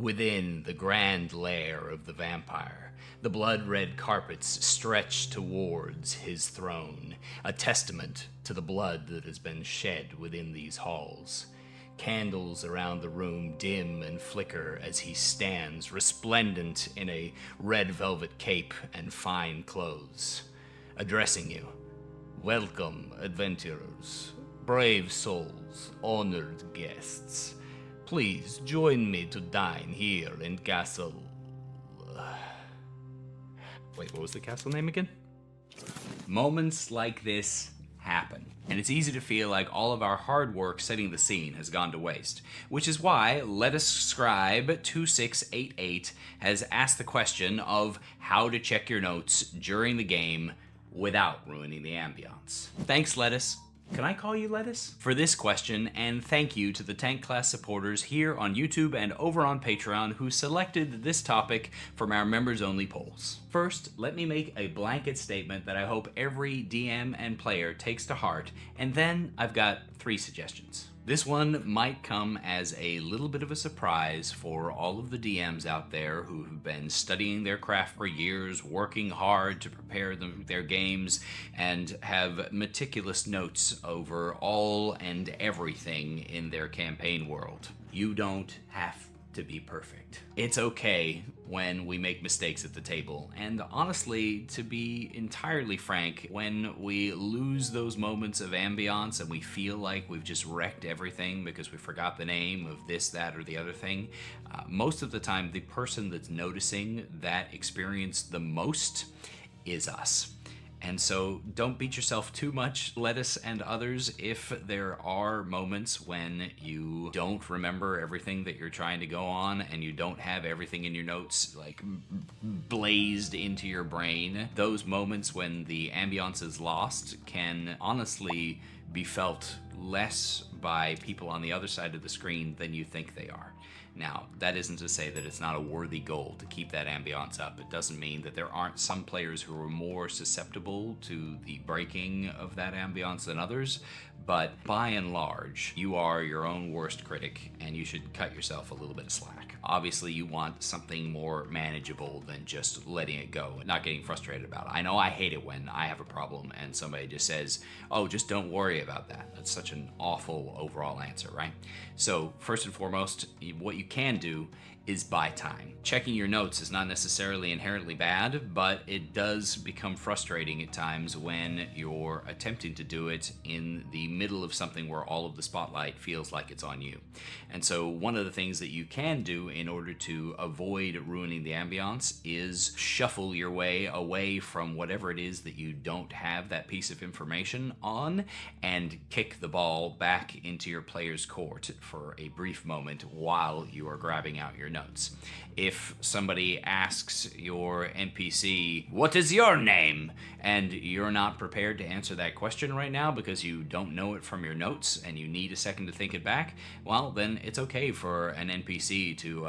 Within the grand lair of the vampire, the blood-red carpets stretch towards his throne, a testament to the blood that has been shed within these halls. Candles around the room dim and flicker as he stands, resplendent in a red velvet cape and fine clothes, addressing you. Welcome, adventurers, brave souls, honored guests. Please join me to dine here in Castle... Wait, what was the castle name again? Moments like this happen. And it's easy to feel like all of our hard work setting the scene has gone to waste. Which is why Let Us Scribe 2688 has asked the question of how to check your notes during the game without ruining the ambiance. Thanks, Lettuce. Can I call you Lettuce? For this question, and thank you to the Tank Class supporters here on YouTube and over on Patreon who selected this topic from our members-only polls. First, let me make a blanket statement that I hope every DM and player takes to heart, and then I've got 3 suggestions. This one might come as a little bit of a surprise for all of the DMs out there who have been studying their craft for years, working hard to prepare their games, and have meticulous notes over all and everything in their campaign world. You don't have to be perfect. It's okay when we make mistakes at the table, and honestly, to be entirely frank, when we lose those moments of ambiance and we feel like we've just wrecked everything because we forgot the name of this, that, or the other thing, most of the time the person that's noticing that experience the most is us. And so don't beat yourself too much, Lettuce and others, if there are moments when you don't remember everything that you're trying to go on and you don't have everything in your notes like blazed into your brain. Those moments when the ambiance is lost can honestly be felt less by people on the other side of the screen than you think they are. Now, that isn't to say that it's not a worthy goal to keep that ambiance up. It doesn't mean that there aren't some players who are more susceptible to the breaking of that ambiance than others, but by and large, you are your own worst critic, and you should cut yourself a little bit of slack. Obviously, you want something more manageable than just letting it go and not getting frustrated about it. I know I hate it when I have a problem and somebody just says, oh, just don't worry about that. That's such an awful overall answer, right? So first and foremost, what you can do is buy time. Checking your notes is not necessarily inherently bad, but it does become frustrating at times when you're attempting to do it in the middle of something where all of the spotlight feels like it's on you. And so one of the things that you can do in order to avoid ruining the ambiance is shuffle your way away from whatever it is that you don't have that piece of information on and kick the ball back into your player's court for a brief moment while you are grabbing out your notes. If somebody asks your NPC, what is your name? And you're not prepared to answer that question right now because you don't know it from your notes and you need a second to think it back, well, then it's okay for an NPC to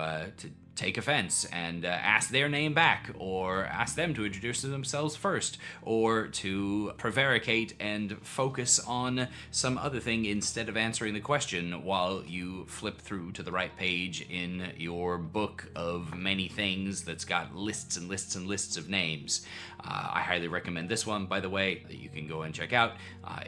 take offense and ask their name back, or ask them to introduce themselves first, or to prevaricate and focus on some other thing instead of answering the question while you flip through to the right page in your book of many things that's got lists and lists and lists of names. I highly recommend this one, by the way, that you can go and check out.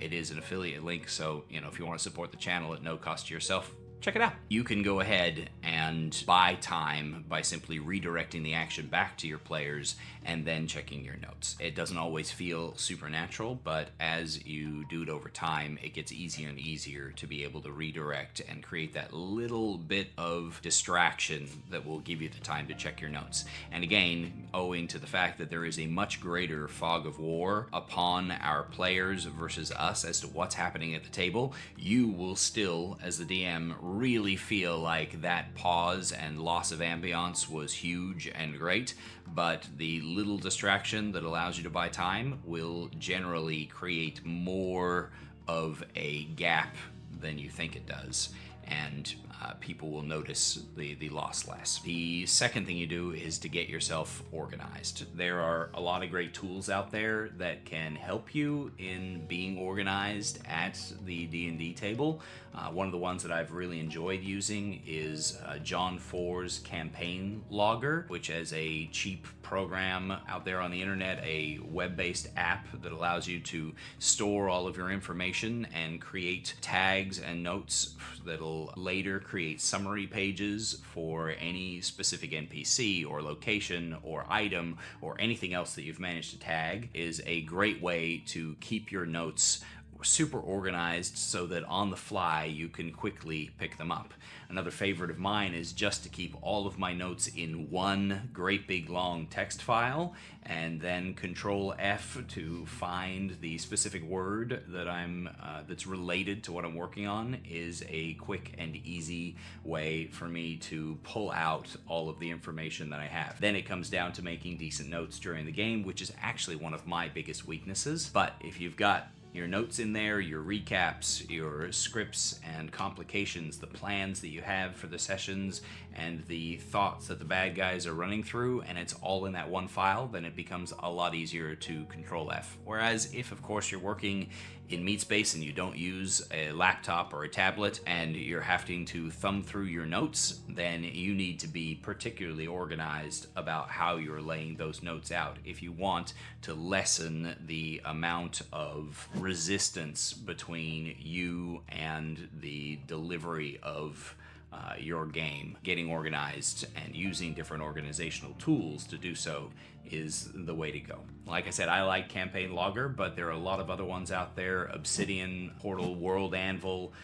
It is an affiliate link, so if you want to support the channel at no cost to yourself, check it out. You can go ahead and buy time by simply redirecting the action back to your players and then checking your notes. It doesn't always feel supernatural, but as you do it over time, it gets easier and easier to be able to redirect and create that little bit of distraction that will give you the time to check your notes. And again, owing to the fact that there is a much greater fog of war upon our players versus us as to what's happening at the table, you will still, as the DM, really feel like that pause and loss of ambiance was huge and great, but the little distraction that allows you to buy time will generally create more of a gap than you think it does. and people will notice the loss less. The second thing you do is to get yourself organized. There are a lot of great tools out there that can help you in being organized at the D&D table. One of the ones that I've really enjoyed using is John For's Campaign Logger, which is a cheap program out there on the internet, a web-based app that allows you to store all of your information and create tags and notes that'll later create summary pages for any specific NPC or location or item or anything else that you've managed to tag. Is a great way to keep your notes super organized so that on the fly you can quickly pick them up. Another favorite of mine is just to keep all of my notes in one great big long text file, and then Control F to find the specific word that that's related to what I'm working on is a quick and easy way for me to pull out all of the information that I have. Then it comes down to making decent notes during the game, which is actually one of my biggest weaknesses. But if you've got your notes in there, your recaps, your scripts and complications, the plans that you have for the sessions, and the thoughts that the bad guys are running through, and it's all in that one file, then it becomes a lot easier to Control F. Whereas if, of course, you're working in MeatSpace and you don't use a laptop or a tablet and you're having to thumb through your notes, then you need to be particularly organized about how you're laying those notes out if you want to lessen the amount of resistance between you and the delivery of your game. Getting organized and using different organizational tools to do so is the way to go. Like I said, I like Campaign Logger, but there are a lot of other ones out there. Obsidian, Portal, World Anvil.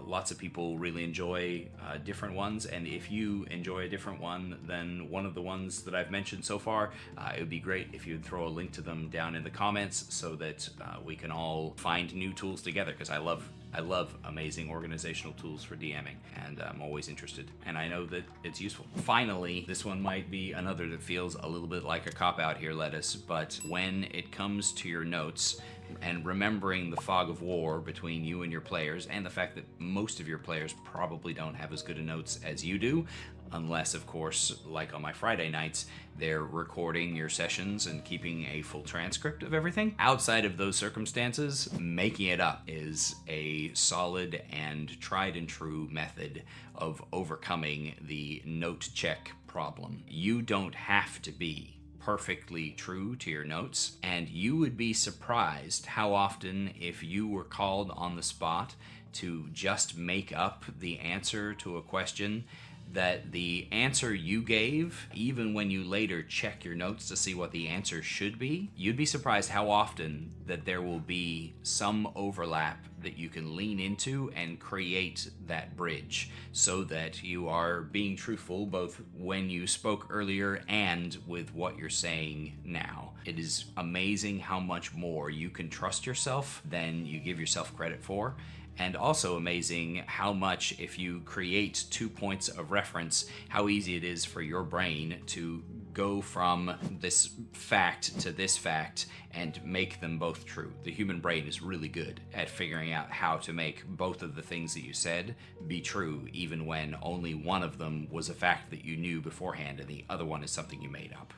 Lots of people really enjoy different ones, and if you enjoy a different one than one of the ones that I've mentioned so far, it would be great if you'd throw a link to them down in the comments so that we can all find new tools together, because I love amazing organizational tools for DMing, and I'm always interested, and I know that it's useful. Finally, this one might be another that feels a little bit like a cop-out here, Lettuce, but when it comes to your notes, and remembering the fog of war between you and your players, and the fact that most of your players probably don't have as good a notes as you do, unless, of course, like on my Friday nights, they're recording your sessions and keeping a full transcript of everything. Outside of those circumstances, making it up is a solid and tried and true method of overcoming the note check problem. You don't have to be perfectly true to your notes, and you would be surprised how often, if you were called on the spot to just make up the answer to a question, that the answer you gave, even when you later check your notes to see what the answer should be, you'd be surprised how often that there will be some overlap that you can lean into and create that bridge so that you are being truthful both when you spoke earlier and with what you're saying now. It is amazing how much more you can trust yourself than you give yourself credit for. And also amazing how much, if you create 2 points of reference, how easy it is for your brain to go from this fact to this fact and make them both true. The human brain is really good at figuring out how to make both of the things that you said be true, even when only one of them was a fact that you knew beforehand and the other one is something you made up.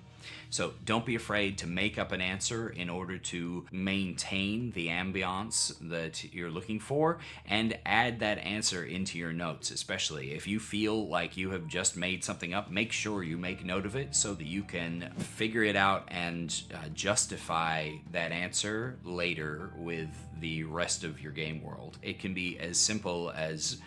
So don't be afraid to make up an answer in order to maintain the ambiance that you're looking for, and add that answer into your notes. Especially if you feel like you have just made something up, make sure you make note of it so that you can figure it out and justify that answer later with the rest of your game world. It can be as simple as,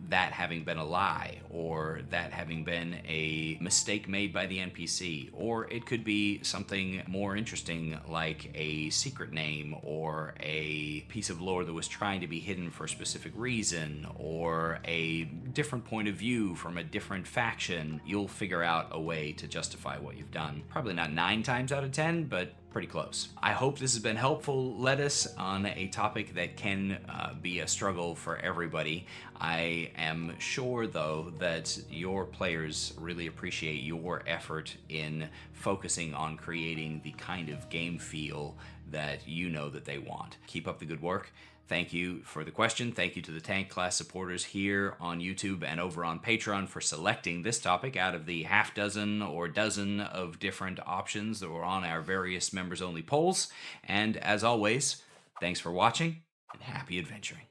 that having been a lie, or that having been a mistake made by the NPC, or it could be something more interesting like a secret name, or a piece of lore that was trying to be hidden for a specific reason, or a different point of view from a different faction. You'll figure out a way to justify what you've done. Probably not 9 times out of 10, but pretty close. I hope this has been helpful, Lettuce, on a topic that can be a struggle for everybody. I am sure, though, that your players really appreciate your effort in focusing on creating the kind of game feel that you know that they want. Keep up the good work. Thank you for the question. Thank you to the Tank Class supporters here on YouTube and over on Patreon for selecting this topic out of the half dozen or dozen of different options that were on our various members-only polls. And as always, thanks for watching and happy adventuring.